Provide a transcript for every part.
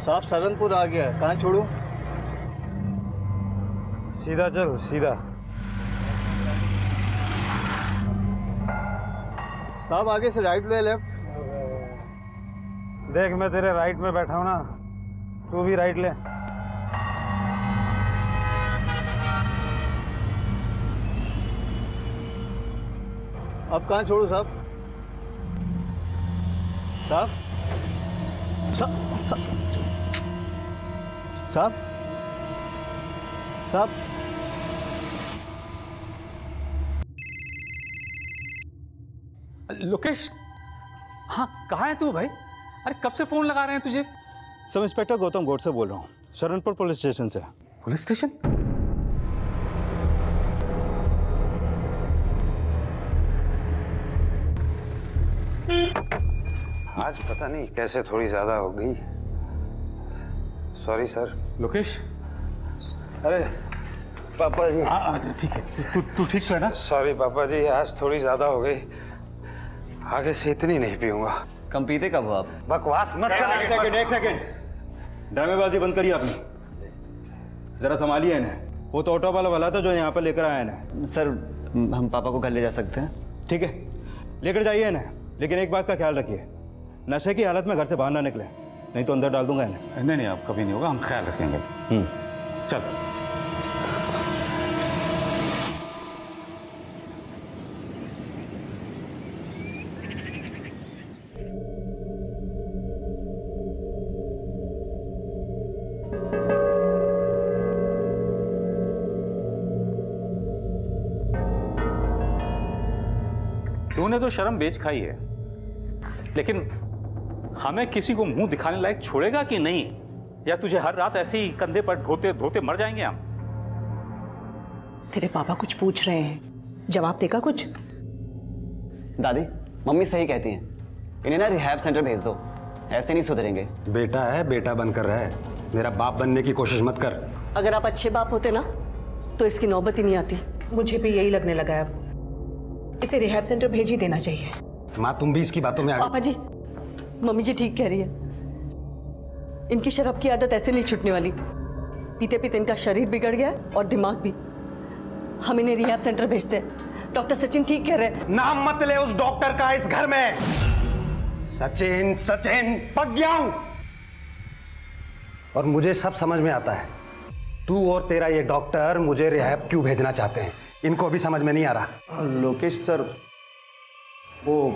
साहब सहारनपुर आ गया है, कहाँ छोड़ूं? सीधा चल, सीधा। साहब आगे से राइट ले लेफ्ट? देख मैं तेरे राइट में बैठा हूं ना, तू भी राइट ले। अब कहाँ छोड़ूं साहब? साहब साहब साहब लोकेश, हाँ कहाँ है तू भाई? अरे कब से फोन लगा रहे हैं तुझे? सब इंस्पेक्टर गौतम गौड़ से बोल रहा हूँ, शरणपुर पुलिस स्टेशन से। Police station? आज पता नहीं कैसे थोड़ी ज्यादा हो गई। Sorry sir. लोकेश, अरे पापा जी। ठीक है, तू ठीक है ना? सॉरी पापा जी, आज थोड़ी ज्यादा हो गई। आगे से इतनी नहीं पीऊंगा। कम पीते कब हो आप? बकवास मत कर। एक सेकंड, ड्रामेबाजी बंद करिए आपने। जरा संभालिए इन्हें। वो तो ऑटो वाला था जो यहाँ पर लेकर आया इन्हें। सर हम पापा को घर ले जा सकते हैं? ठीक है, लेकर जाइए इन्हें, लेकिन एक बात का ख्याल रखिए, नशे की हालत में घर से बाहर ना निकले, नहीं तो अंदर डाल दूंगा इन्हें। नहीं अब कभी नहीं होगा, हम ख्याल रखेंगे। चल। तूने तो शर्म बेच खाई है, लेकिन हमें किसी को मुंह दिखाने लायक छोड़ेगा कि नहीं? या तुझे हर रात ऐसे ही कंधे पर ढोते ढोते मर जाएंगे हम? तेरे पापा कुछ पूछ रहे हैं, जवाब देगा कुछ? दादी मम्मी सही कहती हैं, इन्हें ना रिहैब सेंटर भेज दो, ऐसे नहीं सुधरेंगे। बेटा है, बेटा बनकर रहे, मेरा बाप बनने की कोशिश मत कर। अगर आप अच्छे बाप होते ना तो इसकी नौबत ही नहीं आती। मुझे भी यही लगने लगा है, अब इसे रिहैब सेंटर भेज ही देना चाहिए। माँ तुम भी इसकी बातों में पापा जी, मम्मी जी ठीक कह रही है, इनकी शराब की आदत ऐसे नहीं छूटने वाली। पीते पीते इनका शरीर बिगड़ गया और दिमाग भी। हम इन्हें रिहैब सेंटर भेजते हैं, डॉक्टर सचिन ठीक कह रहे हैं। नाम मत ले उस डॉक्टर का इस घर में। सचिन सचिन पक गया हूं, और मुझे सब समझ में आता है। तू और तेरा ये डॉक्टर मुझे रिहैब क्यों भेजना चाहते हैं, इनको अभी समझ में नहीं आ रहा। लोकेश सर, वो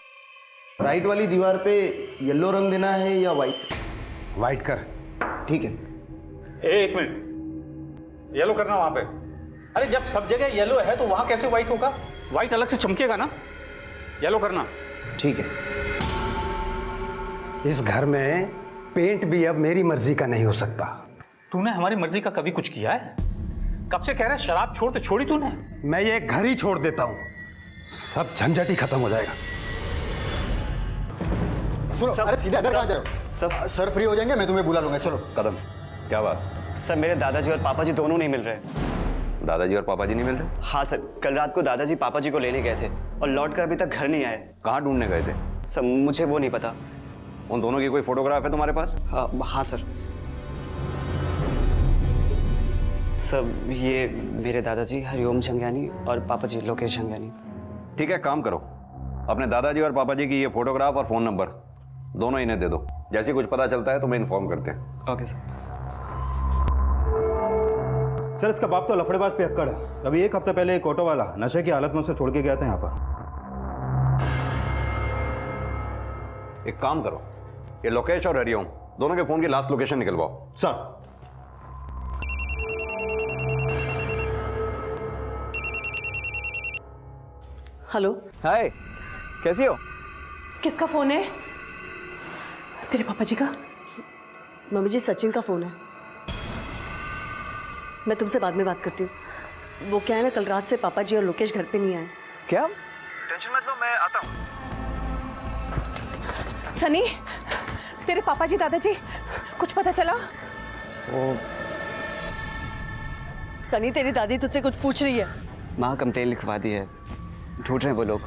राइट वाली दीवार पे येलो रंग देना है या वाइट? वाइट कर। ठीक है। एक मिनट, येलो करना वहां पे। अरे जब सब जगह येलो है तो वहां कैसे व्हाइट होगा? व्हाइट अलग से चमकेगा ना, येलो करना। ठीक है। इस घर में पेंट भी अब मेरी मर्जी का नहीं हो सकता। तूने हमारी मर्जी का कभी कुछ किया है? कब से कह रहा है शराब छोड़, तो छोड़ी तूने? मैं ये घर ही छोड़ देता हूं, सब झंझट ही खत्म हो जाएगा। सुनो, अरे सीधा इधर कहाँ जा रहे हो? सब सर फ्री हो जाएंगे, मैं तुम्हें बुला लूंगा। चलो। कदम, क्या बात? सर मेरे दादाजी और पापा जी दोनों नहीं मिल रहे। दादाजी और पापा जी नहीं मिल रहे? हाँ सर, कल रात को दादाजी पापा जी को लेने गए थे और लौट कर अभी तक घर नहीं आए। कहाँ ढूंढने गए थे? सर मुझे वो नहीं पता। उन दोनों की कोई फोटोग्राफ है तुम्हारे पास? हाँ सर। सर ये मेरे दादाजी हरिओम झंगियानी और पापा जी लोकेश झंगियानी। ठीक है, काम करो, अपने दादाजी और पापा जी की ये फोटोग्राफ और फोन नंबर दोनों इन्हें दे दो। जैसे कुछ पता चलता है तो मैं इन्फॉर्म करते हैं। Okay sir. सर इसका बाप तो लफड़ेबाज पे अक्कड़ है। अभी एक हफ्ता पहले एक ऑटो वाला नशे की हालत में उसे छोड़ के गया था यहाँ पर। एक काम करो, ये लोकेश और हरिओम दोनों के फोन की लास्ट लोकेशन निकलवाओ। सर। हेलो। हाय, कैसी हो? किसका फोन है? तेरे पापा जी का? मम्मी जी सचिन का फोन है, मैं तुमसे बाद में बात करती हूँ। वो क्या है ना, कल रात से पापा जी और लोकेश घर पे नहीं आए। क्या? टेंशन मत लो, मैं आता हूँ। सनी, तेरे पापा जी दादाजी कुछ पता चला? सनी तेरी दादी तुझसे कुछ पूछ रही है। माँ कंप्लेन लिखवा दी है, ढूंढ रहे हैं वो लोग।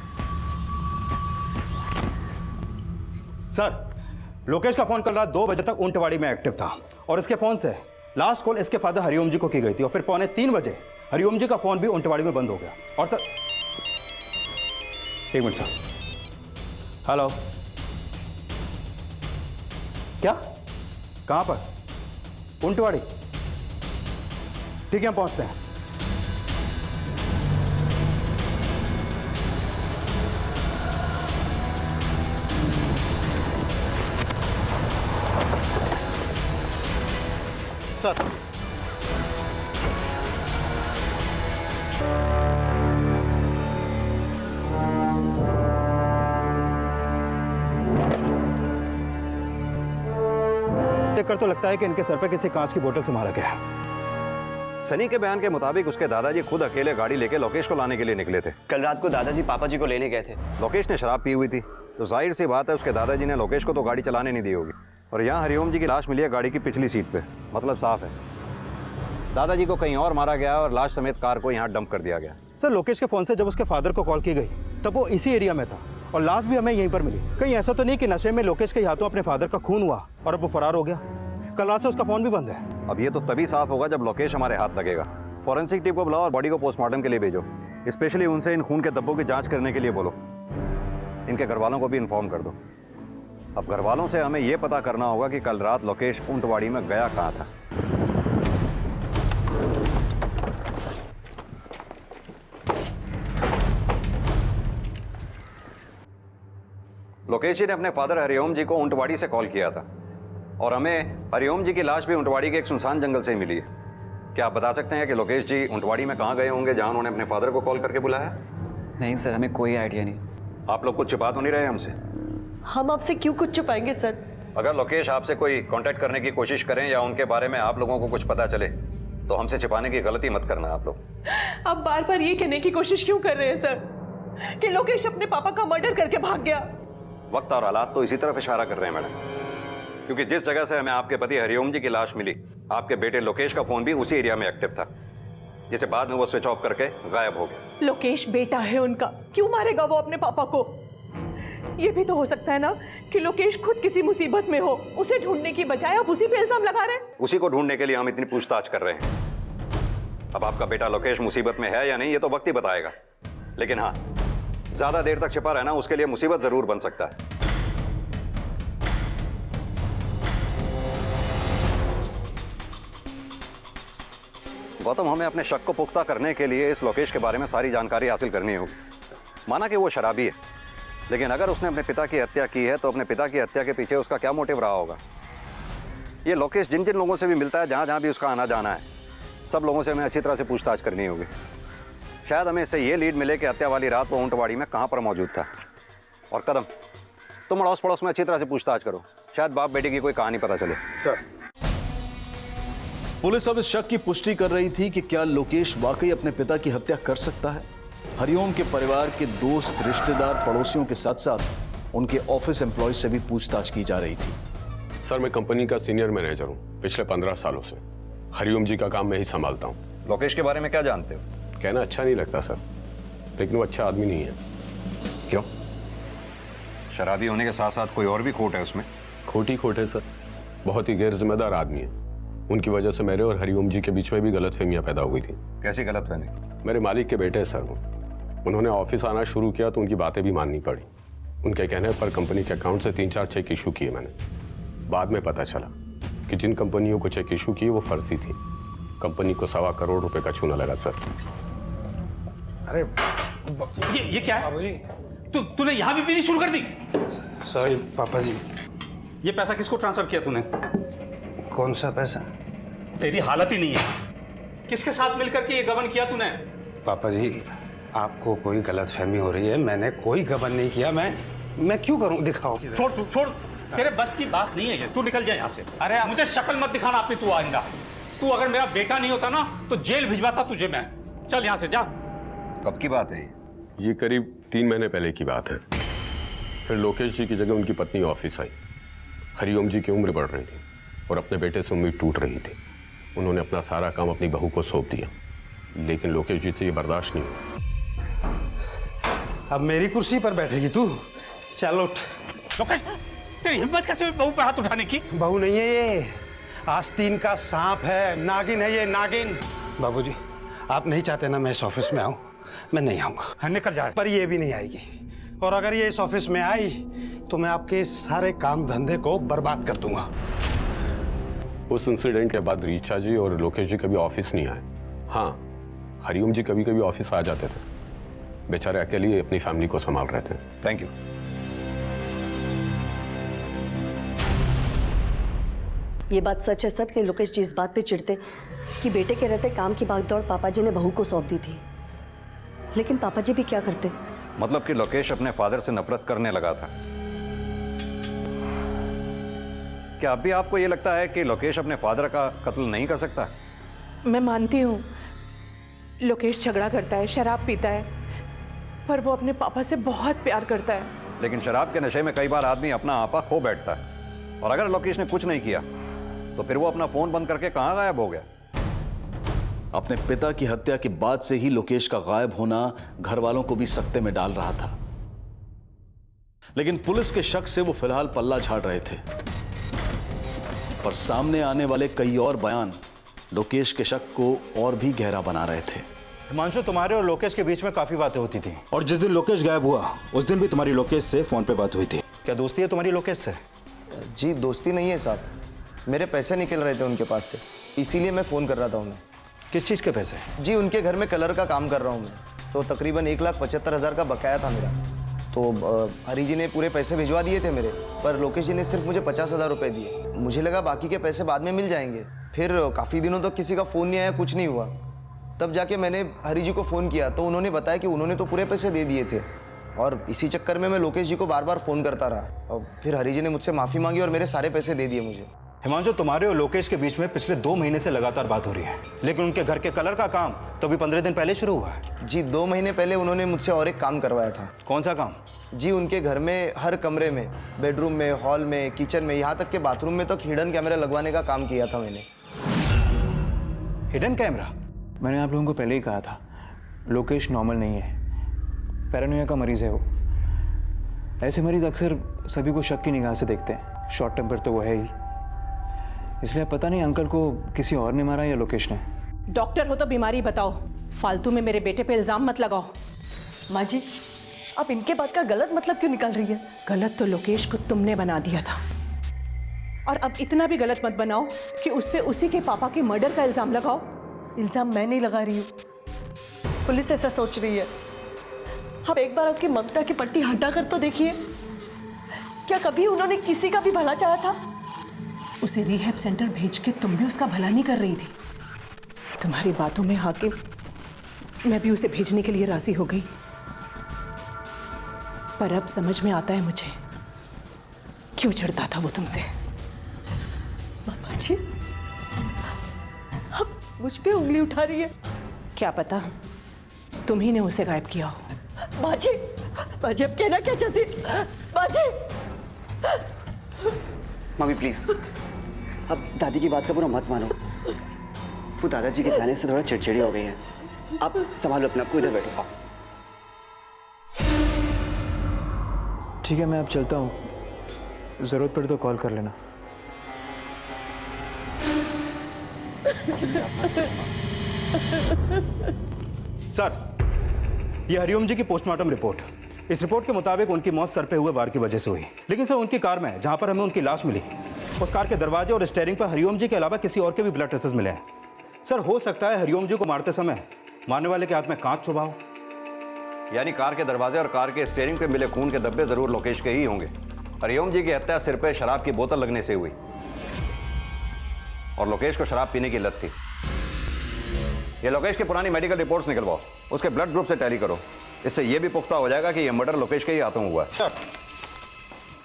सर लोकेश का फोन कल रात 2 बजे तक ऊंटवाड़ी में एक्टिव था और इसके फोन से लास्ट कॉल इसके फादर हरिओम जी को की गई थी और फिर 2:45 बजे हरिओम जी का फोन भी ऊंटवाड़ी में बंद हो गया। और सर एक मिनट सर, हेलो, क्या, कहां पर? ऊंटवाड़ी, ठीक है हम पहुंचते हैं। सर देखकर तो लगता है कि इनके सर पे किसी कांच की बोतल से मारा गया है। सनी के बयान के मुताबिक उसके दादाजी खुद अकेले गाड़ी लेके लोकेश को लाने के लिए निकले थे। कल रात को दादाजी पापा जी को लेने गए थे। लोकेश ने शराब पी हुई थी, तो जाहिर सी बात है उसके दादाजी ने लोकेश को तो गाड़ी चलाने नहीं दी होगी। और यहाँ हरिओम जी की लाश मिली है गाड़ी की पिछली सीट पे, मतलब साफ है दादाजी को कहीं और मारा गया और लाश समेत कार को यहाँ डंप कर दिया गया। सर लोकेश के फोन से जब उसके फादर को कॉल की गई तब वो इसी एरिया में था और लाश भी हमें यहीं पर मिली। कहीं ऐसा तो नहीं कि नशे में लोकेश के हाथों अपने फादर का खून हुआ और अब वो फरार हो गया? कल रात से उसका फोन भी बंद है। अब ये तो तभी साफ होगा जब लोकेश हमारे हाथ लगेगा। फॉरेंसिक टीम को बुलाओ और बॉडी को पोस्टमार्टम के लिए भेजो। स्पेशली उनसे इन खून के धब्बों की जांच करने के लिए बोलो। इनके घर वालों को भी इन्फॉर्म कर दो। अब घर वालों से हमें यह पता करना होगा कि कल रात लोकेश ऊंटवाड़ी में गया कहाँ था। लोकेश जी ने अपने फादर हरिओम जी को ऊंटवाड़ी से कॉल किया था और हमें हरिओम जी की लाश भी ऊंटवाड़ी के एक सुनसान जंगल से ही मिली है। क्या आप बता सकते हैं कि लोकेश जी ऊंटवाड़ी में कहाँ गए होंगे जहां उन्होंने अपने फादर को कॉल करके बुलाया? नहीं सर, हमें कोई आइडिया नहीं। आप लोग कुछ छिपा तो नहीं रहे हमसे? हम आपसे क्यों कुछ छुपाएंगे सर? अगर लोकेश आपसे कोई कांटेक्ट करने की कोशिश करें या उनके बारे में आप लोगों को कुछ पता चले तो हमसे छिपाने की गलती मत करना आप लोग। आप बार बार ये कहने की कोशिश क्यों कर रहे हैं सर कि लोकेश अपने पापा का मर्डर करके भाग गया? वक्त और हालात तो इसी तरफ इशारा कर रहे हैं मैडम, क्योंकि जिस जगह से हमें आपके पति हरिओम जी की लाश मिली, आपके बेटे लोकेश का फोन भी उसी एरिया में एक्टिव था, जिसे बाद में वो स्विच ऑफ करके गायब हो गया। लोकेश बेटा है उनका, क्यों मारेगा वो अपने पापा को? ये भी तो हो सकता है ना कि लोकेश खुद किसी मुसीबत में हो, उसे ढूंढने की बजाय आप उसी पे इल्जाम लगा रहे हैं। उसी को ढूंढने के लिए हम इतनी पूछताछ कर रहे हैं। अब आपका बेटा लोकेश मुसीबत में है या नहीं ये तो वक्त ही बताएगा, लेकिन हाँ, ज्यादा देर तक छिपा रहना उसके लिए मुसीबत जरूर बन सकता है। गौतम, हमें अपने शक को पुख्ता करने के लिए इस लोकेश के बारे में सारी जानकारी हासिल करनी होगी। माना कि वो शराबी है, लेकिन अगर उसने अपने पिता की हत्या की है तो अपने पिता की हत्या के पीछे उसका क्या मोटिव रहा होगा? ये लोकेश जिन जिन लोगों से भी मिलता है, जहां जहां भी उसका आना जाना है, सब लोगों से हमें अच्छी तरह से पूछताछ करनी होगी। शायद हमें इससे ये लीड मिले कि हत्या वाली रात वो ऊंटवाड़ी में कहां पर मौजूद था। और कदम, तुम अड़ोस पड़ोस में अच्छी तरह से पूछताछ करो, शायद बाप बेटे की कोई कहानी पता चले। सर पुलिस अब इस शक की पुष्टि कर रही थी कि क्या लोकेश वाकई अपने पिता की हत्या कर सकता है। हरिओम के परिवार के दोस्त, रिश्तेदार, पड़ोसियों के साथ साथ उनके ऑफिस एम्प्लॉय से भी पूछताछ की जा रही थी। सर, मैं कंपनी का सीनियर मैनेजर हूँ पिछले 15 सालों से। हरिओम जी का काम मैं ही संभालता हूँ। लोकेश के बारे में क्या जानते हो? कहना अच्छा नहीं लगता सर, लेकिन वो अच्छा आदमी नहीं है। क्यों? शराबी होने के साथ साथ कोई और भी खोट है उसमें? खोटी खोट है सर, बहुत ही गैर जिम्मेदार आदमी है। उनकी वजह से मेरे और हरिओम जी के बीच में भी गलतफहमियां पैदा हो गई थी। कैसी गलतफहमी? मेरे मालिक के बेटे हैं सर वो। उन्होंने ऑफिस आना शुरू किया तो उनकी बातें भी माननी पड़ी। उनके कहने पर कंपनी के अकाउंट से 3-4 चेक इशू किए मैंने। बाद में पता चला कि जिन कंपनियों को चेक इशू किए वो फर्जी थी। कंपनी को 1.25 करोड़ रुपए का चूना लगा सर। अरे ये क्या है? बाबूजी, तूने यहाँ भी पीनी शुरू कर दी? सॉरी पापा जी। ये पैसा किसको ट्रांसफर किया तूने? कौन सा पैसा? तेरी हालत ही नहीं है। किसके साथ मिलकर के ये गबन किया तूने? पापा जी, आपको कोई गलतफहमी हो रही है। मैंने कोई गबन नहीं किया। मैं क्यों करूं? दिखाओ। छोड़, तेरे बस की बात नहीं है ये। तू निकल जाए यहाँ से। अरे मुझे शक्ल मत दिखाना अपनी तू आइंदा। तू अगर मेरा बेटा नहीं होता ना तो जेल भिजवाता तुझे मैं। चल यहाँ से जा। कब की बात है ये करीब 3 महीने पहले की बात है। फिर लोकेश जी की जगह उनकी पत्नी ऑफिस आई। हरिओम जी की उम्र बढ़ रही थी और अपने बेटे से उम्मीद टूट रही थी। उन्होंने अपना सारा काम अपनी बहू को सौंप दिया, लेकिन लोकेश जी से ये बर्दाश्त नहीं हुआ। अब मेरी कुर्सी पर बैठेगी तू? चल उठ। लोकेश, तेरी हिम्मत कैसे बहू पर हाथ उठाने की? बहू नहीं है ये, आस्तीन का सांप है, नागिन है ये, नागिन। बाबूजी, आप नहीं चाहते ना मैं इस ऑफिस में आऊं, मैं नहीं आऊंगा। हाँ, निकल जा। पर ये भी नहीं आएगी, और अगर ये इस ऑफिस में आई तो मैं आपके इस सारे काम धंधे को बर्बाद कर दूंगा। उस इंसिडेंट के बाद रीचा जी और लोकेश जी कभी ऑफिस नहीं आए। हाँ, हरिओम जी कभी कभी ऑफिस आ जाते थे, बेचारे अकेले अपनी फैमिली को संभाल रहे थे। Thank you. ये बात सच है सर कि लोकेश जी इस बात पे चिढ़ते कि बेटे के रहते काम की भागदौड़ पापा जी ने बहू को सौंप दी थी, लेकिन पापा जी भी क्या करते? मतलब कि लोकेश अपने फादर से नफरत करने लगा था। क्या अब भी आपको यह लगता है कि लोकेश अपने फादर का कत्ल नहीं कर सकता? मैं मानती हूँ लोकेश झगड़ा करता है, शराब पीता है, पर वो अपने पापा से बहुत प्यार करता है। लेकिन शराब के नशे में कई बार आदमी अपना आपा खो बैठता है, और अगर लोकेश ने कुछ नहीं किया तो फिर वो अपना फोन बंद करके कहां गायब हो गया? अपने पिता की हत्या के बाद से ही लोकेश का गायब होना घर वालों को भी सकते में डाल रहा था, लेकिन पुलिस के शक से वो फिलहाल पल्ला झाड़ रहे थे। पर सामने आने वाले कई और बयान लोकेश के शक को और भी गहरा बना रहे थे। हिमांशु, तुम्हारे और लोकेश के बीच में काफी बातें होती थी, और जिस दिन लोकेश गायब हुआ उस दिन भी तुम्हारी लोकेश से फोन पे बात हुई थी। क्या दोस्ती है तुम्हारी लोकेश से? जी दोस्ती नहीं है साहब, मेरे पैसे निकल रहे थे उनके पास से, इसीलिए मैं फ़ोन कर रहा था उन्हें। किस चीज़ के पैसे? जी उनके घर में कलर का काम कर रहा हूँ मैं, तो तकरीबन 1,75,000 का बकाया था मेरा। तो हरी जी ने पूरे पैसे भिजवा दिए थे मेरे, पर लोकेश जी ने सिर्फ मुझे 50,000 रुपये दिए। मुझे लगा बाकी के पैसे बाद में मिल जाएंगे। फिर काफ़ी दिनों तक किसी का फ़ोन नहीं आया, कुछ नहीं हुआ। तब जाके मैंने हरी जी को फ़ोन किया तो उन्होंने बताया कि उन्होंने तो पूरे पैसे दे दिए थे, और इसी चक्कर में मैं लोकेश जी को बार बार फ़ोन करता रहा। और फिर हरी जी ने मुझसे माफ़ी मांगी और मेरे सारे पैसे दे दिए मुझे। हिमांशु, तुम्हारे और लोकेश के बीच में पिछले 2 महीने से लगातार बात हो रही है, लेकिन उनके घर के कलर का काम तो अभी 15 दिन पहले शुरू हुआ है। जी 2 महीने पहले उन्होंने मुझसे और एक काम करवाया था। कौन सा काम? जी उनके घर में हर कमरे में, बेडरूम में, हॉल में, किचन में, यहाँ तक के बाथरूम में तक हिडन कैमरा लगवाने का काम किया था मैंने। Hidden camera? मैंने आप लोगों को पहले ही कहा था, लोकेश नॉर्मल नहीं है, पैरानोया का मरीज़ है वो। ऐसे मरीज अक्सर सभी को शक की निगाह से देखते हैं। शॉर्ट टेम्पर तो वो है ही, इसलिए पता नहीं अंकल को किसी और ने मारा या लोकेश ने। डॉक्टर हो तो बीमारी बताओ, फालतू में मेरे बेटे पे इल्जाम मत लगाओ। माँ जी, आप इनके बात का गलत मतलब क्यों निकाल रही है? गलत तो लोकेश को तुमने बना दिया था, और अब इतना भी गलत मत बनाओ कि उस पे उसी के पापा के मर्डर का इल्जाम लगाओ। इल्जाम मैं नहीं लगा रही हूँ, पुलिस ऐसा सोच रही है। आप एक बार आपकी ममता की पट्टी हटा कर तो देखिए, क्या कभी उन्होंने किसी का भी भला चाहा था? उसे रिहैब सेंटर भेज के तुम भी उसका भला नहीं कर रही थी। तुम्हारी बातों में आके मैं भी उसे भेजने के लिए राजी हो गई, पर अब समझ में आता है मुझे क्यों चिढ़ता था वो तुमसे। मामा जी, आप मुझ पे उंगली उठा रही है। क्या पता तुम ही ने उसे गायब किया हो। बाजी, बाजी अब कहना क्या चाहती? बाजी, मम्मी प्लीज, अब दादी की बात का पूरा मत मानो। वो दादाजी के जाने से थोड़ा चिड़चिड़ी हो गई है। आप संभालो अपने आप को, इधर बैठो। ठीक है, मैं अब चलता हूँ, ज़रूरत पड़े तो कॉल कर लेना। सर, ये हरिओम जी की पोस्टमार्टम रिपोर्ट। इस रिपोर्ट के मुताबिक उनकी मौत सर पे हुए वार की वजह से हुई, लेकिन सर उनकी कार में जहां पर हमें उनकी लाश मिली, उस कार के दरवाजे और स्टीयरिंग पर हरिओम जी के अलावा किसी और के भी ब्लड ट्रेसेस मिले हैं। सर, हो सकता है हरिओम जी को मारते समय मारने वाले के हाथ में कांच चुभा हो। यानी कार के दरवाजे और कार के स्टीयरिंग पे मिले खून के धब्बे जरूर लोकेश के ही होंगे। हरिओम जी की हत्या सिर पे शराब की बोतल लगने से हुई, और लोकेश को शराब पीने की लत थी। ये लोकेश की पुरानी मेडिकल रिपोर्ट्स निकलवाओ, उसके ब्लड ग्रुप से टैली करो। इससे यह भी पुख्ता हो जाएगा कि यह मर्डर लोकेश के ही हाथों हुआ है। सर,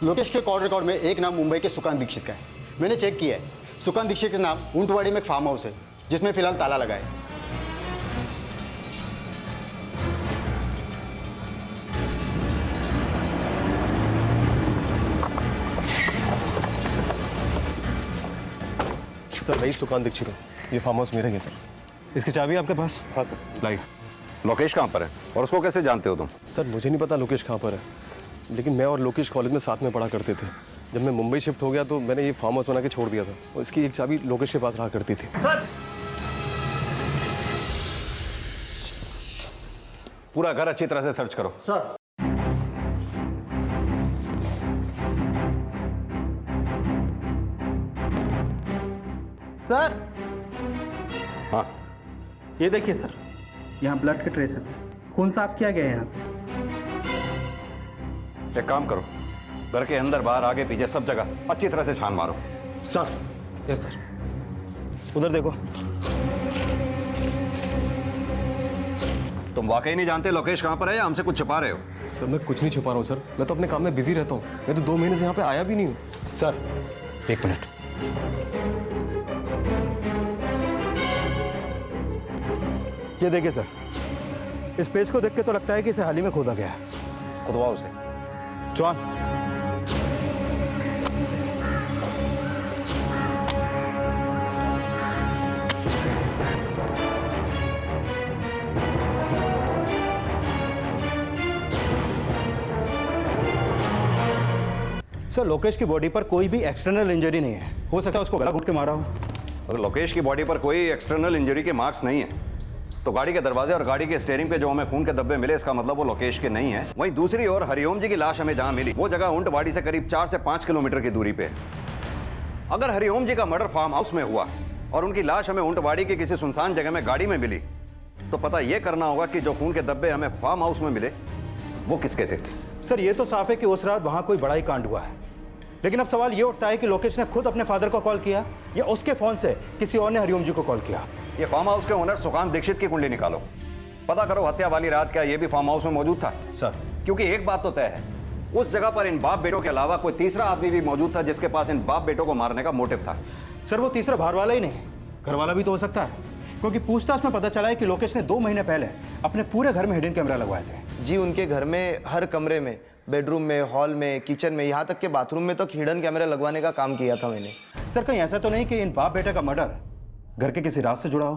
लोकेश के कॉल रिकॉर्ड में एक नाम मुंबई के सुकांत दीक्षित का है। मैंने चेक किया है, सुकांत दीक्षित के नाम ऊंटवाड़ी में एक फार्म हाउस है जिसमें फिलहाल ताला लगा है। सर, वही सुकांत दीक्षित हूँ, ये फार्म हाउस मेरा ही है सर। इसकी चाबी आपके पास? हाँ सर। लाइए। लोकेश कहाँ पर है और उसको कैसे जानते हो तुम? सर, मुझे नहीं पता लोकेश कहाँ पर है, लेकिन मैं और लोकेश कॉलेज में साथ में पढ़ा करते थे। जब मैं मुंबई शिफ्ट हो गया तो मैंने ये फार्म हाउस बना के छोड़ दिया था और इसकी एक चाबी लोकेश के पास रहा करती थी। पूरा घर अच्छी तरह से सर्च करो। सर। सर हाँ, ये देखिए सर, यहाँ ब्लड के ट्रेस है सर, खून साफ किया गया है यहाँ से। एक काम करो, घर के अंदर बाहर आगे पीछे सब जगह अच्छी तरह से छान मारो। सर। Yes sir. उधर देखो। तुम वाकई नहीं जानते लोकेश कहाँ पर है या हमसे कुछ छुपा रहे हो? सर मैं कुछ नहीं छुपा रहा हूँ सर, मैं तो अपने काम में बिजी रहता हूँ। मैं तो 2 महीने से यहाँ पे आया भी नहीं हूँ। सर, एक मिनट। ये देखिए सर, इस पेज को देख के तो लगता है कि इसे हाल ही में खोदा गया है। खुदवाओ उसे। जॉन। सर, लोकेश की बॉडी पर कोई भी एक्सटर्नल इंजरी नहीं है। हो सकता है उसको गला घुट के मारा हो। अगर लोकेश की बॉडी पर कोई एक्सटर्नल इंजरी के मार्क्स नहीं है तो गाड़ी के दरवाजे और गाड़ी के स्टीयरिंग पे जो हमें खून के धब्बे मिले, इसका मतलब वो लोकेश के नहीं है। वहीं दूसरी ओर हरिओम जी की लाश हमें जहां मिली वो जगह ऊंटवाड़ी से करीब 4 से 5 किलोमीटर की दूरी पे है। अगर हरिओम जी का मर्डर फार्म हाउस में हुआ और उनकी लाश हमें ऊंटवाड़ी की किसी सुनसान जगह में गाड़ी में मिली तो पता यह करना होगा कि जो खून के धब्बे हमें फार्म हाउस में मिले वो किसके थे। सर, ये तो साफ है कि उस रात वहां कोई बड़ा ही कांड हुआ है, लेकिन अब सवाल ये उठता है कि लोकेश ने खुद अपने फादर को कॉल किया या उसके फोन से किसी और ने हरिओम जी को कॉल किया। ये फार्म हाउस के ओनर सुकांत दीक्षित की कुंडली निकालो, पता करो हत्या वाली रात क्या ये भी फार्म हाउस में मौजूद था। सर, क्योंकि एक बात तो तय है, उस जगह पर इन बाप बेटों के अलावा कोई तीसरा आदमी भी मौजूद था जिसके पास इन बाप बेटों को मारने का मोटिव था। सर, वो तीसरा बाहर वाला ही नहीं, घर वाला भी तो हो सकता है, क्योंकि पूछताछ में पता चला है कि लोकेश ने 2 महीने पहले अपने पूरे घर में हिडन कैमरा लगवाए थे। जी, उनके घर में हर कमरे में, बेडरूम में, हॉल में, किचन में, यहाँ तक के बाथरूम में तक हिडन कैमरे लगवाने का काम किया था मैंने। सर, कहीं ऐसा तो नहीं कि इन बाप बेटे का मर्डर घर के किसी राज से जुड़ा हो?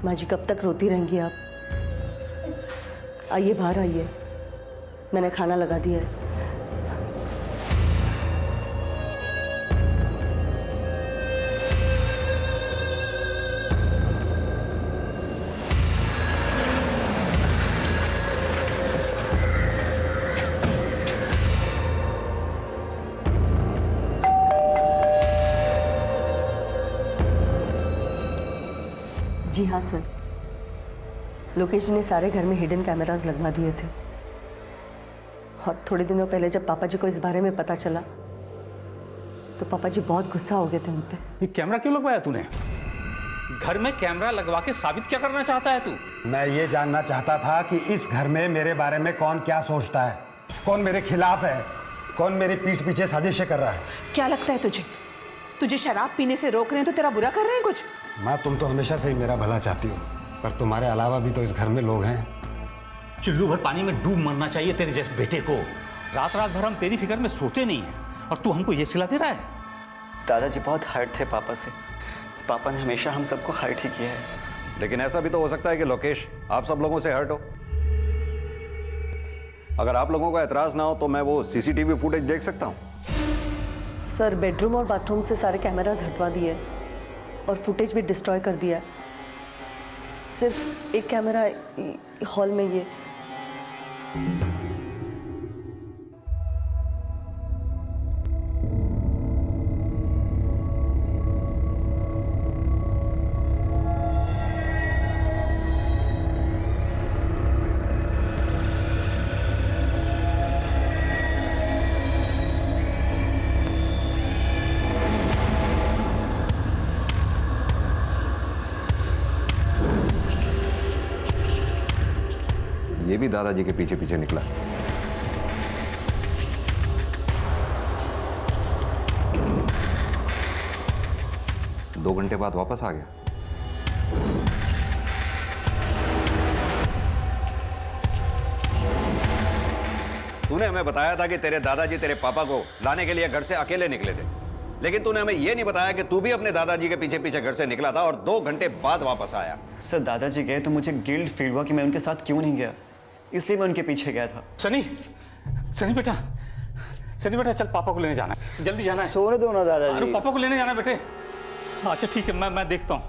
माँ जी कब तक रोती रहेंगी आप? आइए बाहर आइए, मैंने खाना लगा दिया है। जी हाँ सर, लोकेश जी ने सारे घर में हिडन कैमरास लगवा दिए थे और थोड़े दिनों पहले जब पापा जी को इस बारे में पता चला तो पापा जी बहुत गुस्सा हो गए थे उन पे। ये कैमरा क्यों लगवाया तूने? घर में कैमरा लगवा के साबित क्या करना चाहता है तू? मैं ये जानना चाहता था कि इस घर में मेरे बारे में कौन क्या सोचता है, कौन मेरे खिलाफ है, कौन मेरी पीठ पीछे साजिशें कर रहा है। क्या लगता है तुझे? तुझे शराब पीने से रोक रहे हैं तो तेरा बुरा कर रहे हैं कुछ? माँ, तुम तो हमेशा से ही मेरा भला चाहती हो, पर तुम्हारे अलावा भी तो इस घर में लोग हैं। चुल्लू भर पानी में डूब मरना चाहिए तेरे जैसे बेटे को। रात रात भर हम तेरी फिक्र में सोते नहीं हैं और तू हमको ये सिला दे रहा है। दादाजी बहुत हर्ट थे पापा से। पापा ने हमेशा हम सबको हर्ट ही किया है। लेकिन ऐसा भी तो हो सकता है कि लोकेश आप सब लोगों से हर्ट हो। अगर आप लोगों का एतराज ना हो तो मैं वो सीसीटीवी फुटेज देख सकता हूँ। सर, बेडरूम और बाथरूम से सारे कैमरास हटवा दिए और फुटेज भी डिस्ट्रॉय कर दिया। सिर्फ एक कैमरा हॉल में ये। ये भी दादाजी के पीछे पीछे निकला। दो घंटे बाद वापस आ गया। तूने हमें बताया था कि तेरे दादाजी तेरे पापा को लाने के लिए घर से अकेले निकले थे, लेकिन तूने हमें यह नहीं बताया कि तू भी अपने दादाजी के पीछे पीछे घर से निकला था और 2 घंटे बाद वापस आया। सर दादाजी गए तो मुझे गिल्ट फील हुआ कि मैं उनके साथ क्यों नहीं गया, इसलिए मैं उनके पीछे गया था। सनी, सनी बेटा चल, पापा को लेने जाना है, जल्दी जाना है। सोने दो ना दादाजी। अरे पापा को लेने जाना है बेटे। अच्छा ठीक है, मैं देखता हूँ।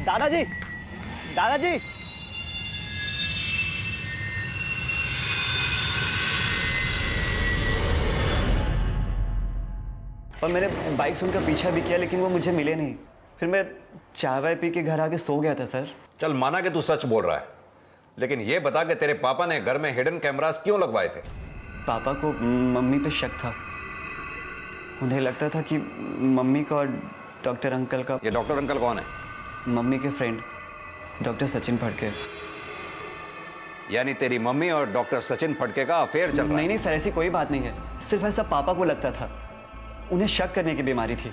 दादाजी, दादाजी। और मैंने बाइक से उनका पीछा भी किया लेकिन वो मुझे मिले नहीं। फिर मैं चाय वाय पी के घर आके सो गया था सर। चल माना कि तू सच बोल रहा है, लेकिन ये बता कि तेरे पापा ने घर में हिडन कैमरास क्यों लगवाए थे? पापा को मम्मी पे शक था। उन्हें लगता था कि मम्मी का और डॉक्टर अंकल का। ये डॉक्टर अंकल कौन है? मम्मी के फ्रेंड डॉक्टर सचिन फड़के। यानी तेरी मम्मी और डॉक्टर सचिन फड़के का अफेयर चल रहा है? नहीं सर, ऐसी कोई बात नहीं है। सिर्फ ऐसा पापा को लगता था। उन्हें शक करने की बीमारी थी,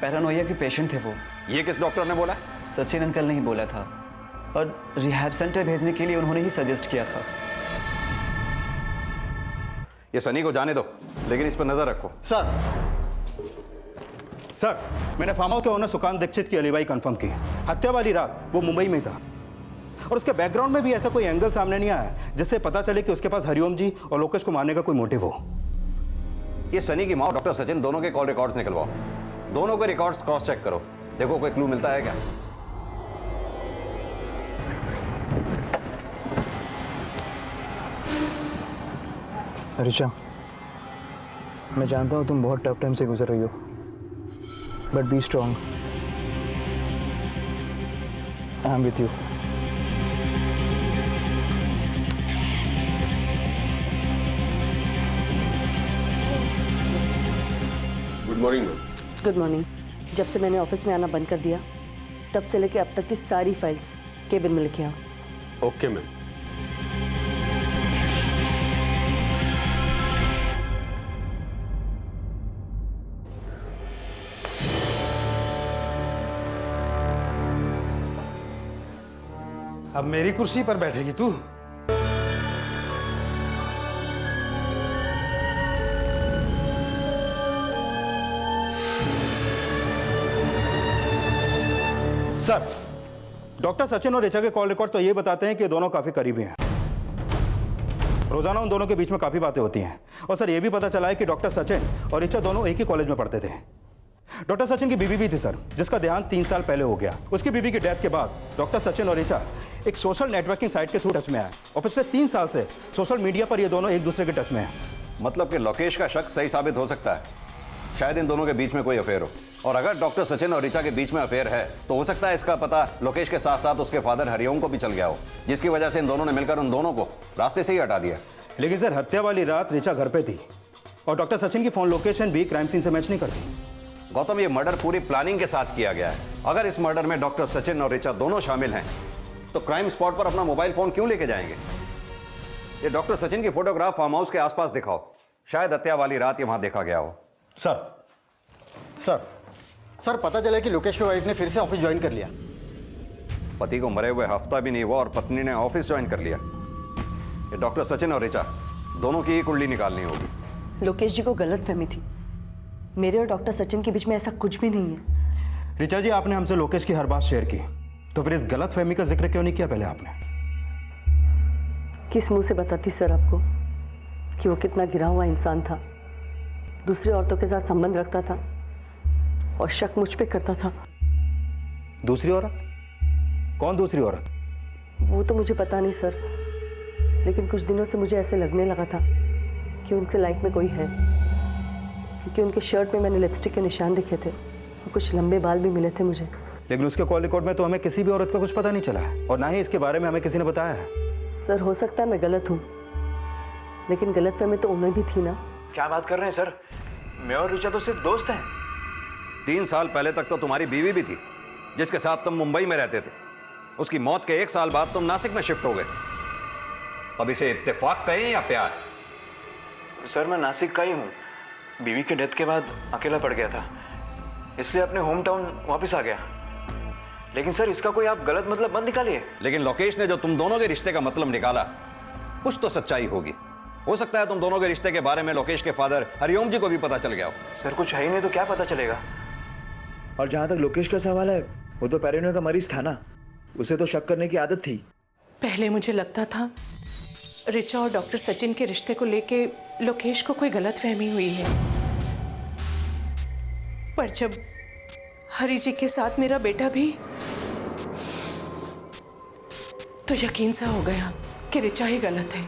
पैरानोइया के पेशेंट थे वो। ये किस डॉक्टर ने बोला? सचिन अंकल ने ही बोला था और रिहैब सेंटर भेजने के लिए उन्होंने ही सजेस्ट किया था। ये सनी को जाने दो, लेकिन इस पर नजर रखो। सर, मैंने फार्म हाउस के ओनर सुकांत दीक्षित की अलीबाई कंफर्म की। हत्या वाली रात वो मुंबई में था और उसके बैकग्राउंड में भी ऐसा कोई एंगल सामने नहीं आया जिससे पता चले कि उसके पास हरिओम जी और लोकेश को मारने का कोई मोटिव हो। ये सनी की माँ और डॉक्टर सचिन दोनों के कॉल रिकॉर्ड्स निकलवाओ। दोनों के रिकॉर्ड्स क्रॉस चेक करो, देखो कोई क्लू मिलता है क्या। ऋचा, मैं जानता हूँ तुम बहुत टफ टाइम से गुजर रही हो, but be strong. I am with you. Good morning ma'am. Good morning. जब से मैंने ऑफिस में आना बंद कर दिया तब से लेके अब तक की सारी फाइल्स केबिन में लेके आओ। Okay ma'am. अब मेरी कुर्सी पर बैठेगी तू? सर, डॉक्टर सचिन और ऋचा के कॉल रिकॉर्ड तो ये बताते हैं कि दोनों काफी करीबी हैं। रोजाना उन दोनों के बीच में काफी बातें होती हैं। और सर, ये भी पता चला है कि डॉक्टर सचिन और ऋचा दोनों एक ही कॉलेज में पढ़ते थे। डॉक्टर सचिन की बीवी भी थी सर, जिसका देहांत 3 साल पहले हो गया। उसकी बीवी की डेथ के बाद डॉक्टर सचिन और ऋचा एक सोशल नेटवर्किंग साइट के थ्रू टच में आए और पिछले 3 साल से सोशल मीडिया पर ये दोनों एक दूसरे के टच में हैं। मतलब कि लोकेश का शक सही साबित हो सकता है। शायद इन दोनों के बीच में कोई अफेयर हो, और अगर डॉक्टर सचिन और ऋचा के बीच में अफेयर है तो हो सकता है इसका पता लोकेश के साथ साथ उसके फादर हरिओम को भी चल गया हो, जिसकी वजह से इन दोनों ने मिलकर उन दोनों को रास्ते से ही हटा दिया। लेकिन सर, हत्या वाली रात ऋचा घर पे थी और डॉक्टर सचिन की फोन लोकेशन भी क्राइम सीन से मैच नहीं करती। गौतम, ये मर्डर पूरी प्लानिंग के साथ किया गया है। अगर इस मर्डर में डॉक्टर सचिन और ऋचा दोनों शामिल हैं तो क्राइम स्पॉट पर अपना मोबाइल फोन क्यों लेके जाएंगे? ये डॉक्टर सचिन की फोटोग्राफ फार्म हाउस के आसपास दिखाओ, शायद हत्या वाली रात ये वहां देखा गया हो। सर, पता चला कि लोकेश की वाइफ ने फिर से ऑफिस ज्वाइन कर लिया। पति को मरे हुए हफ्ता भी नहीं हुआ और पत्नी ने ऑफिस ज्वाइन कर लिया। ये डॉक्टर सचिन और ऋचा दोनों की ही कुंडली निकालनी होगी। लोकेश जी को गलतफहमी थी। मेरे और डॉक्टर सचिन के बीच में ऐसा कुछ भी नहीं है। ऋचा जी, आपने हमसे लोकेश की हर बात शेयर की, तो फिर इस गलतफहमी का जिक्र क्यों नहीं किया पहले आपने? किस मुंह से बताती सर आपको कि वो कितना गिरा हुआ इंसान था, दूसरी औरतों के साथ संबंध रखता था और शक मुझ पे करता था। दूसरी औरत? कौन दूसरी औरत? वो तो मुझे पता नहीं सर, लेकिन कुछ दिनों से मुझे ऐसे लगने लगा था कि उनके लाइफ में कोई है, क्योंकि उनके शर्ट में मैंने लिपस्टिक के निशान देखे थे और कुछ लंबे बाल भी मिले थे मुझे। लेकिन उसके कॉल रिकॉर्ड में तो हमें किसी भी औरत का कुछ पता नहीं चला है और ना ही इसके बारे में हमें किसी ने बताया है। सर, हो सकता है मैं गलत हूँ, लेकिन गलतफहमी तो उन्हें भी थी ना। क्या बात कर रहे हैं सर? मैं और ऋचा तो सिर्फ दोस्त हैं। 3 साल पहले तक तो तुम्हारी बीवी भी थी, जिसके साथ तुम मुंबई में रहते थे। उसकी मौत के 1 साल बाद तुम नासिक में शिफ्ट हो गए। अब इसे इत्तेफाक कहें या प्यार? सर, मैं नासिक का ही हूँ। बीवी के डेथ के बाद अकेला पड़ गया था, इसलिए अपने होम टाउन वापस आ गया। लेकिन सर इसका कोई आप गलत मतलब मत निकालिए। लेकिन लोकेश ने जो तुम दोनों के रिश्ते का मतलब निकाला, कुछ तो सच्चाई होगी। हो सकता है तुम दोनों के रिश्ते के बारे में लोकेश के फादर हरिओम जी को भी पता चल गया हो। सर कुछ है ही नहीं तो क्या पता चलेगा। और जहां तक लोकेश का सवाल है, वो तो पैरानोया का मरीज था ना, उसे तो शक करने की आदत थी। पहले मुझे लगता था रिचा और डॉक्टर सचिन के रिश्ते को लेके लोकेश को कोई गलतफहमी हुई है, पर जब हरी जी के साथ मेरा बेटा भी, तो यकीन सा हो गया कि रिचा ही गलत है।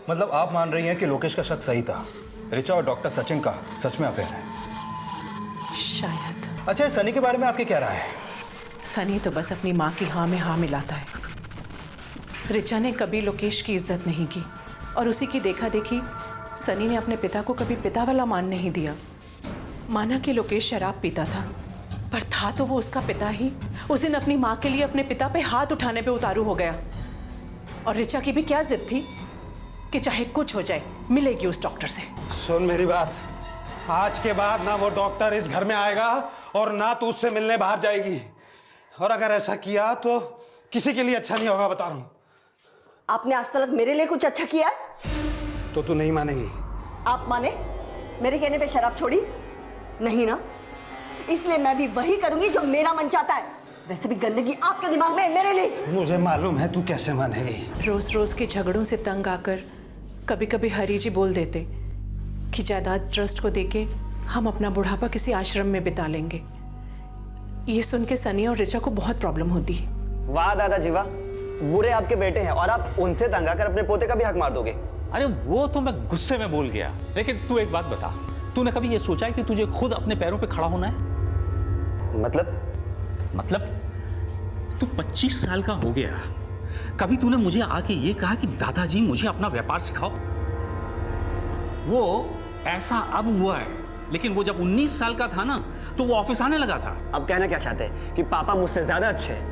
मतलब आप मान रही हैं कि लोकेश का शक सही था, रिचा और डॉक्टर सचिन का सच में अफेयर है? शायद। अच्छा, सनी के बारे में आपकी क्या राय है? सनी तो बस अपनी माँ की हाँ में हाँ मिलाता है। रिचा ने कभी लोकेश की इज्जत नहीं की और उसी की देखा देखी सनी ने अपने पिता को कभी पिता वाला मान नहीं दिया। माना कि लोकेश शराब पीता था, पर था तो वो उसका पिता ही। उस दिन अपनी माँ के लिए अपने पिता पे हाथ उठाने पे उतारू हो गया। और रिचा की भी क्या जिद थी कि चाहे कुछ हो जाए मिलेगी उस डॉक्टर से। सुन मेरी बात, आज के बाद ना वो डॉक्टर इस घर में आएगा और ना तू उससे मिलने बाहर जाएगी। और अगर ऐसा किया तो किसी के लिए अच्छा नहीं होगा, बता रहा हूं। आपने आज तक मेरे लिए कुछ अच्छा किया है? तो तू नहीं मानेगी। आप माने? मेरे कहने पे शराब छोड़ी? नहीं ना, इसलिए मैं भी वही करूंगी जो मेरा मन चाहता है। वैसे भी गंदगी आपके दिमाग में है मेरे लिए। मुझे मालूम है तू कैसे मानेगी। रोज रोज के झगड़ों से तंग आकर कभी कभी हरी जी बोल देते कि जायदाद ट्रस्ट को देके हम अपना बुढ़ापा किसी आश्रम में बिता लेंगे। ये सुन के सनी और रिचा को बहुत प्रॉब्लम होती है। वाह दादाजी वाह, बुरे आपके बेटे हैं और आप उनसे तंग आकर अपने पोते का भी हक मार दोगे। अरे वो तो मैं गुस्से में बोल गया, लेकिन तू एक बात बता, तूने कभी ये सोचा है कि तुझे खुद अपने पैरों पे खड़ा होना है? मतलब तू 25 साल का हो गया, कभी तूने मुझे आके ये कहा कि दादाजी मुझे अपना व्यापार सिखाओ? वो ऐसा अब हुआ है, लेकिन वो जब 19 साल का था ना तो वो ऑफिस आने लगा था। अब कहना क्या चाहते हैं कि पापा मुझसे ज्यादा अच्छे हैं?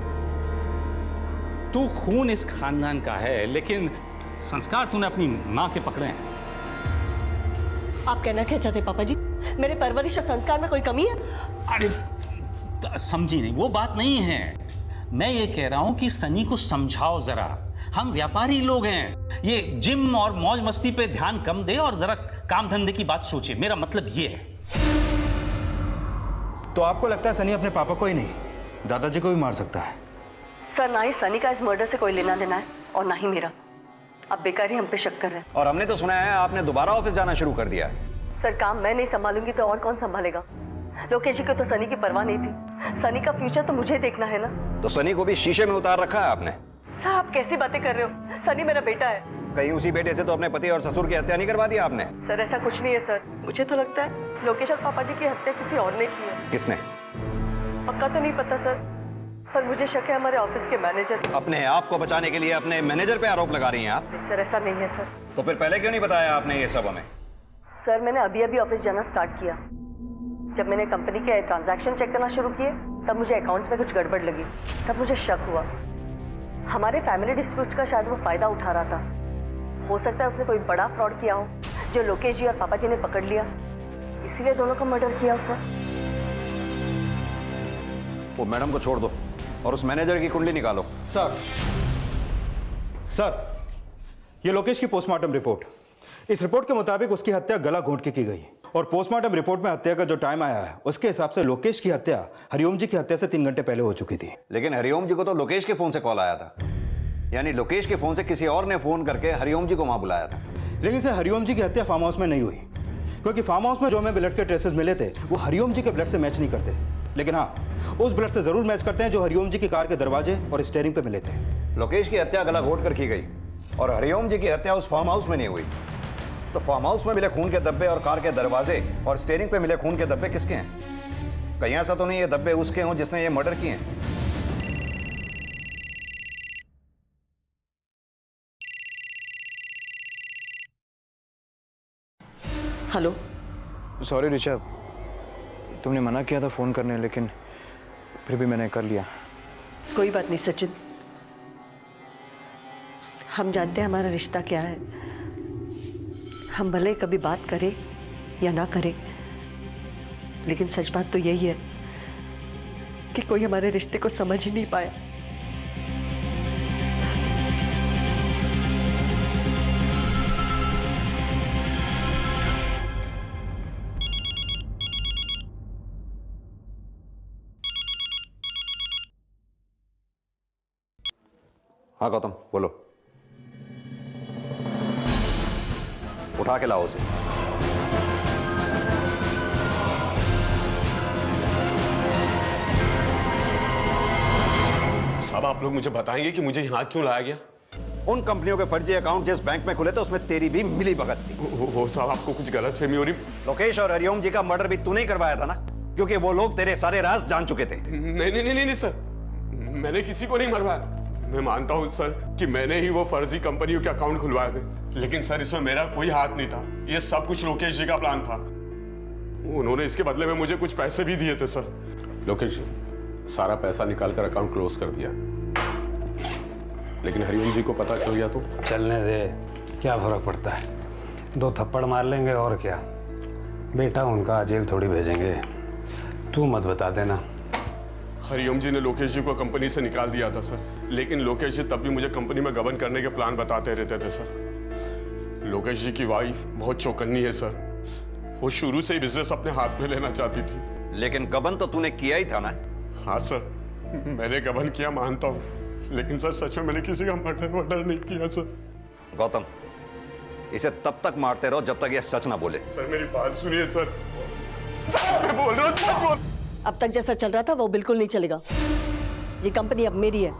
तू खून इस खानदान का है, लेकिन संस्कार तूने अपनी माँ के पकड़े हैं। आप कहना क्या चाहते पापा जी? मेरे परवरिश और संस्कार में कोई कमी है? अरे समझी नहीं, वो बात नहीं है। मैं ये कह रहा हूं कि सनी को समझाओ जरा, हम व्यापारी लोग हैं। ये जिम और मौज मस्ती पे ध्यान कम दे और जरा काम धंधे की बात सोचे। मेरा मतलब ये है। तो आपको लगता है सनी अपने पापा को ही नहीं, दादाजी को भी मार सकता है? सर, ना ही सनी का इस मर्डर से कोई लेना देना है और ना ही मेरा। आप बेकार ही हम पे शक कर रहे हैं। और हमने तो सुना है आपने दोबारा ऑफिस जाना शुरू कर दिया है। सर, काम मैं नहीं संभालूंगी तो और कौन संभालेगा? लोकेश जी को तो सनी की परवाह नहीं थी। सनी का फ्यूचर तो मुझे देखना है ना। तो सनी को भी शीशे में उतार रखा है आपने। सर, आप कैसी बातें कर रहे हो? सनी मेरा बेटा है। कहीं उसी बेटे से तो अपने पति और ससुर की हत्या नहीं करवा दी आपने? सर, ऐसा कुछ नहीं है सर। मुझे तो लगता है लोकेश और पापा जी की हत्या किसी और ने की है। किसने? पक्का तो नहीं पता सर, पर मुझे शक है हमारे ऑफिस के मैनेजर। अपने आप को बचाने के लिए अपने मैनेजर पे आरोप लगा रही हैं आप? सर, ऐसा नहीं है सर। तो फिर पहले क्यों नहीं बताया आपने ये सब हमें? सर, मैंने अभी अभी ऑफिस जाना स्टार्ट किया। जब मैंने कंपनी के ट्रांजैक्शन चेक करना शुरू किए तब मुझे अकाउंट्स में कुछ गड़बड़ लगी। तब मुझे शक हुआ हमारे फैमिली डिस्प्यूट का शायद वो फायदा उठा रहा था। हो सकता है उसने कोई बड़ा फ्रॉड किया हो जो लोकेश जी और पापा जी ने पकड़ लिया, इसीलिए दोनों का मर्डर किया उसने। वो मैडम को छोड़ दो और उस मैनेजर की कुंडली निकालो। सर, ये लोकेश की पोस्टमार्टम रिपोर्ट, इस रिपोर्ट के मुताबिक उसकी हत्या गला घोंट के की गई और पोस्टमार्टम रिपोर्ट में हत्या का जो टाइम आया है उसके हिसाब से लोकेश की हत्या हरिओम जी की हत्या से 3 घंटे पहले हो चुकी थी। लेकिन हरिओम जी को तो लोकेश के फोन से कॉल आया था, यानी लोकेश के फोन से किसी और ने फोन करके हरिओम जी को वहां बुलाया था। लेकिन सर, हरिओम जी की हत्या फार्म हाउस में नहीं हुई, क्योंकि फार्म हाउस में जो हमें ब्लड के ट्रेसेस मिले थे वो हरिओम जी के ब्लड से मैच नहीं करते, लेकिन हाँ उस ब्लड से जरूर मैच करते हैं जो हरिओम जी की कार के दरवाजे और स्टीयरिंग पे मिले थे। लोकेश की हत्या गला घोट कर की गई और हरिओम जी की हत्या उस फार्म हाउस में नहीं हुई, तो फार्म हाउस में मिले खून के धब्बे और कार के दरवाजे और स्टीयरिंग पे मिले खून के धब्बे किसके हैं? कहीं ऐसा तो नहीं ये धब्बे उसके हों जिसने ये मर्डर किए हैं? हेलो। सॉरी ऋचा, तुमने मना किया था फ़ोन करने, लेकिन फिर भी मैंने कर लिया। कोई बात नहीं सचिन, हम जानते हैं हमारा रिश्ता क्या है। हम भले कभी बात करें या ना करें, लेकिन सच बात तो यही है कि कोई हमारे रिश्ते को समझ ही नहीं पाया। हाँ गौतम बोलो, उठा के लाओ उसे। साहब आप लोग मुझे बताएंगे कि मुझे यहाँ क्यों लाया गया? उन कंपनियों के फर्जी अकाउंट जिस बैंक में खुले थे उसमें तेरी भी मिली भगत थी। वो साहब आपको कुछ गलतफहमी हो रही। लोकेश और हरिओम जी का मर्डर भी तूने ही करवाया था ना, क्योंकि वो लोग तेरे सारे राज जान चुके थे। नहीं सर, मैंने किसी को नहीं मरवाया। मैं मानता हूं सर कि मैंने ही वो फर्जी कंपनियों के अकाउंट खुलवाए थे, लेकिन सर इसमें मेरा कोई हाथ नहीं था। ये सब कुछ लोकेश जी का प्लान था। उन्होंने इसके बदले में मुझे कुछ पैसे भी दिए थे सर। लोकेश जी सारा पैसा निकाल कर अकाउंट क्लोज कर दिया, लेकिन हरिओम जी को पता चल गया तो? चलने दे, क्या फर्क पड़ता है, 2 थप्पड़ मार लेंगे और क्या। बेटा उनका जेल थोड़ी भेजेंगे, तू मत बता देना। हरिओम जी ने लोकेश जी को कंपनी से निकाल दिया था सर, लेकिन लोकेश जी तब भी मुझे कंपनी में गबन करने के प्लान बताते रहते थे सर। लोकेश जी की वाइफ बहुत चौकन्नी है सर, वो शुरू से ही बिजनेस अपने हाथ में लेना चाहती थी। लेकिन गबन तो तूने किया ही था ना? हाँ सर, मैंने गबन किया मानता हूँ, लेकिन सर सच में मैंने किसी का मर्डर नहीं किया सर। गौतम इसे तब तक मारते रहो जब तक ये सच ना बोले। सर मेरी बात सुनिए सर, मैं बोल रहा हूँ सच बोल। अब तक जैसा चल रहा था वो बिल्कुल नहीं चलेगा। ये कंपनी अब मेरी है,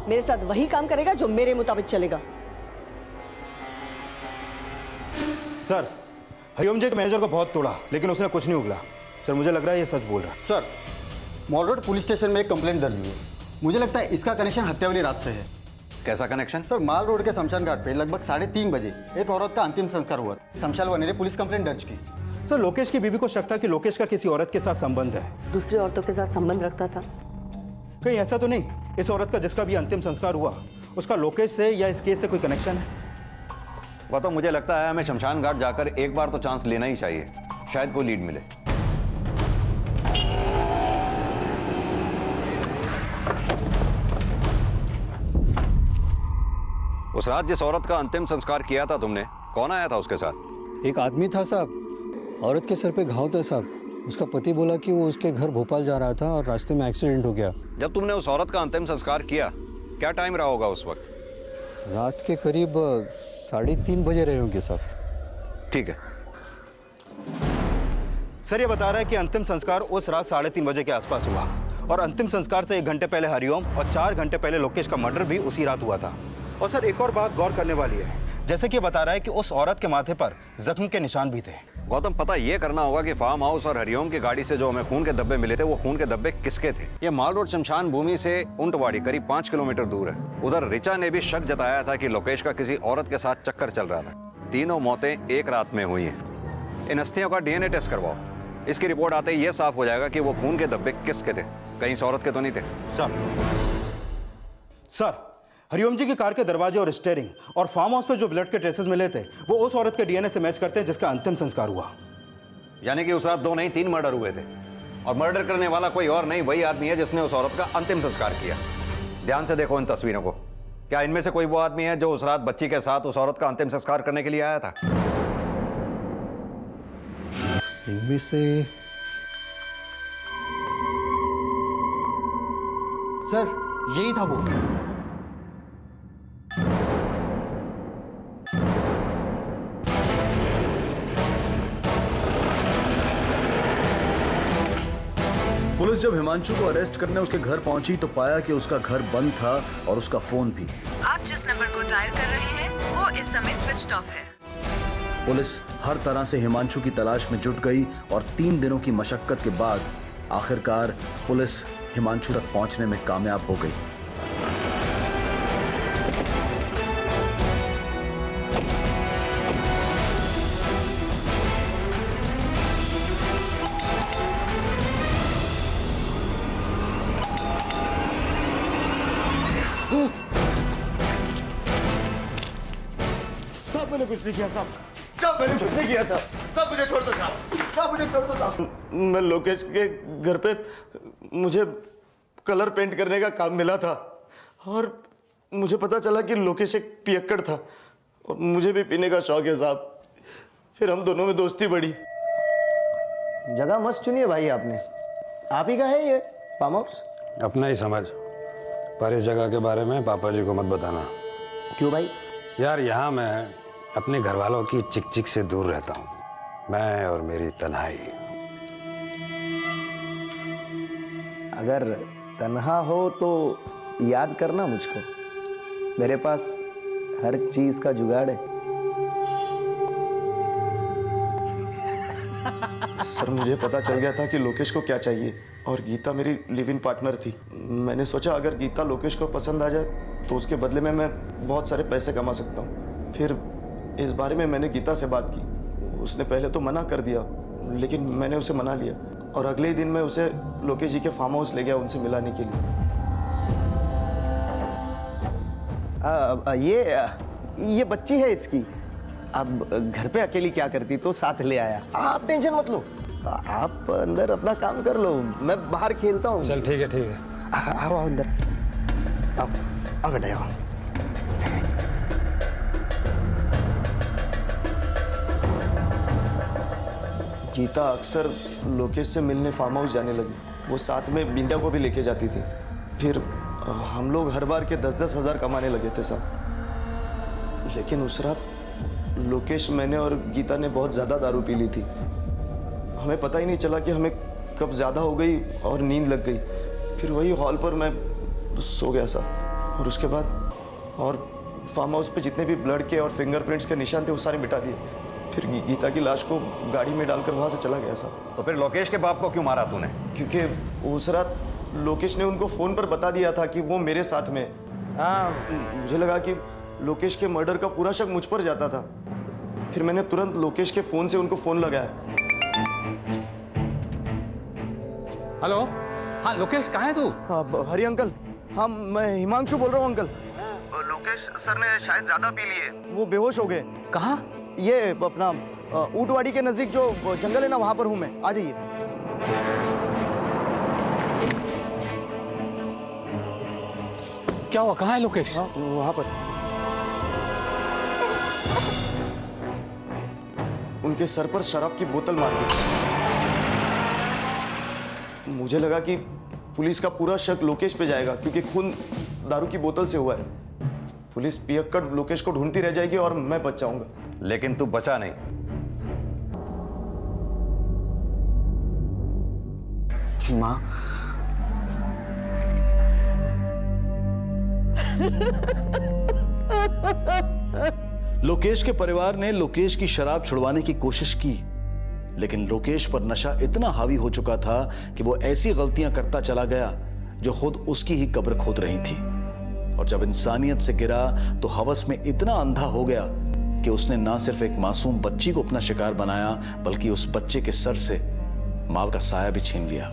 मेरे साथ वही काम करेगा जो मेरे मुताबिक चलेगा। सर हरिओम जी के मैनेजर को बहुत तोड़ा, लेकिन उसने कुछ नहीं उगला। सर मुझे लग रहा है ये सच बोल रहा है। Sir mall road police station में एक कंप्लेंट दर्ज हुई है। मुझे लगता है इसका कनेक्शन हत्या वाली रात से है। कैसा कनेक्शन? सर माल रोड के शमशान घाट पे लगभग 3:30 बजे एक औरत का अंतिम संस्कार हुआ। शमशान वाले ने पुलिस कंप्लेंट दर्ज की। सर लोकेश की बीवी को शक था कि लोकेश का किसी औरत के साथ संबंध है। दूसरी औरतों के साथ संबंध रखता था? कहीं ऐसा तो नहीं इस औरत का जिसका भी अंतिम संस्कार हुआ उसका लोकेश से या इस केस से कोई कनेक्शन है? वह तो मुझे लगता है हमें शमशान घाट जाकर एक बार तो चांस लेना ही चाहिए, शायद कोई लीड मिले। उस रात जिस औरत का अंतिम संस्कार किया था तुमने, कौन आया था उसके साथ? एक आदमी था साहब, औरत के सर पे घाव था साहब। उसका पति बोला कि वो उसके घर भोपाल जा रहा था और रास्ते में एक्सीडेंट हो गया। जब तुमने उस औरत का अंतिम संस्कार किया, क्या टाइम रहा होगा उस वक्त? रात के करीब 3:30 बजे रहे होंगे साहब। ठीक है। सर ये बता रहा है कि अंतिम संस्कार उस रात 3:30 बजे के आसपास हुआ और अंतिम संस्कार से 1 घंटे पहले हरिओम और 4 घंटे पहले लोकेश का मर्डर भी उसी रात हुआ था। और सर एक और बात गौर करने वाली है, जैसे कि बता रहा है कि उस औरत के माथे पर जख्म के निशान भी थे। गौतम पता ये करना होगा कि फार्म हाउस और हरिओम की गाड़ी से जो हमें खून के धब्बे मिले थे, वो खून के धब्बे किसके थे? ये माल रोड शमशान भूमि से ऊंटवाड़ी करीब 5 किलोमीटर दूर है। उधर रिचा ने भी शक जताया था कि लोकेश का किसी औरत के साथ चक्कर चल रहा था। तीनों मौतें एक रात में हुई हैं। इन अस्थियों का डीएनए टेस्ट करवाओ। इसकी रिपोर्ट आते ही ये साफ हो जाएगा कि वो खून के धब्बे किसके थे, कहीं इस औरत के तो नहीं थे। सर हरिओम जी की कार के दरवाजे और स्टीयरिंग और फार्म हाउस पे जो ब्लड के ट्रेसेस मिले थे वो उस औरत के डीएनए से मैच करते हैं जिसका अंतिम संस्कार हुआ। यानी कि उस रात 2 नहीं 3 मर्डर हुए थे और मर्डर करने वाला कोई और नहीं, वही आदमी है जिसने उस औरत का अंतिम संस्कार किया। ध्यान से देखो इन तस्वीरों को। क्या इनमें से कोई वो आदमी है जो उस रात बच्ची के साथ उस औरत का अंतिम संस्कार करने के लिए आया था? इनमें से सर यही था वो। पुलिस जब हिमांशु को अरेस्ट करने उसके घर पहुंची तो पाया कि उसका घर बंद था और उसका फोन भी। आप जिस नंबर को डायल कर रहे हैं वो इस समय स्विच्ड ऑफ है। पुलिस हर तरह से हिमांशु की तलाश में जुट गई और 3 दिनों की मशक्कत के बाद आखिरकार पुलिस हिमांशु तक पहुंचने में कामयाब हो गई। साहब मैंने कुछ नहीं किया साहब, साहब मैंने कुछ नहीं किया साहब, साहब मुझे छोड़ दो साहब, साहब मुझे छोड़ दो साहब। मैं लोकेश के घर पे मुझे कलर पेंट करने का काम मिला था और मुझे पता चला कि लोकेश एक पियक्कड़ था और मुझे भी पीने का शौक है साहब। फिर हम दोनों में दोस्ती बढ़ी। जगह मस्त चुनी है भाई आपने। आप ही का है ये फार्म हाउस? अपना ही समझ, पर इस जगह के बारे में पापा जी को मत बताना। क्यों भाई? यार यहाँ मैं अपने घर वालों की चिक से दूर रहता हूँ, मैं और मेरी तन्हाई। अगर तन्हा हो तो याद करना मुझको, मेरे पास हर चीज का जुगाड़ है। सर मुझे पता चल गया था कि लोकेश को क्या चाहिए और गीता मेरी लिव इन पार्टनर थी। मैंने सोचा अगर गीता लोकेश को पसंद आ जाए तो उसके बदले में मैं बहुत सारे पैसे कमा सकता हूँ। फिर इस बारे में मैंने गीता से बात की। उसने पहले तो मना कर दिया, लेकिन मैंने उसे मना लिया और अगले ही दिन मैं उसे लोकेश जी के फार्म हाउस ले गया उनसे मिलाने के लिए। ये बच्ची है इसकी। अब घर पे अकेली क्या करती तो साथ ले आया। आप टेंशन मत लो, आप अंदर अपना काम कर लो, मैं बाहर खेलता हूँ। चल ठीक है। आओ अंदर, आओ बेटा आओ। गीता अक्सर लोकेश से मिलने फार्म हाउस जाने लगी। वो साथ में बिंदा को भी लेके जाती थी। फिर हम लोग हर बार के 10-10 हज़ार कमाने लगे थे सब। लेकिन उस रात लोकेश, मैंने और गीता ने बहुत ज़्यादा दारू पी ली थी। हमें पता ही नहीं चला कि हमें कब ज़्यादा हो गई और नींद लग गई। फिर वही हॉल पर मैं सो गया साहब। और उसके बाद और फार्म हाउस पे जितने भी ब्लड के और फिंगरप्रिंट्स के निशान थे वो सारे मिटा दिए। फिर गीता की लाश को गाड़ी में डालकर वहाँ से चला गया साहब। तो फिर लोकेश के बाप को क्यों मारा तूने? क्योंकि उस रात लोकेश ने उनको फ़ोन पर बता दिया था कि वो मेरे साथ में। मुझे लगा कि लोकेश के मर्डर का पूरा शक मुझ पर जाता था। फिर मैंने तुरंत लोकेश के फ़ोन से उनको फ़ोन लगाया। हेलो, हाँ लोकेश, कहाँ है तू? हरी अंकल, हाँ मैं हिमांशु बोल रहा हूँ अंकल। वो लोकेश सर ने शायद ज़्यादा पी लिए, वो बेहोश हो गए। कहाँ? ये अपना ऊंटवाड़ी के नज़दीक जो जंगल है ना, वहाँ पर हूँ मैं, आ जाइए। क्या हुआ, कहाँ है लोकेश? वहाँ पर उनके सर पर शराब की बोतल मार दी। मुझे लगा कि पुलिस का पूरा शक लोकेश पे जाएगा क्योंकि खून दारू की बोतल से हुआ है। पुलिस पियक्कड़ लोकेश को ढूंढती रह जाएगी और मैं बच जाऊंगा। लेकिन तू बचा नहीं। माँ, लोकेश के परिवार ने लोकेश की शराब छुड़वाने की कोशिश की, लेकिन लोकेश पर नशा इतना हावी हो चुका था कि वो ऐसी गलतियां करता चला गया जो खुद उसकी ही कब्र खोद रही थी। और जब इंसानियत से गिरा तो हवस में इतना अंधा हो गया कि उसने ना सिर्फ एक मासूम बच्ची को अपना शिकार बनाया, बल्कि उस बच्चे के सर से मां का साया भी छीन लिया।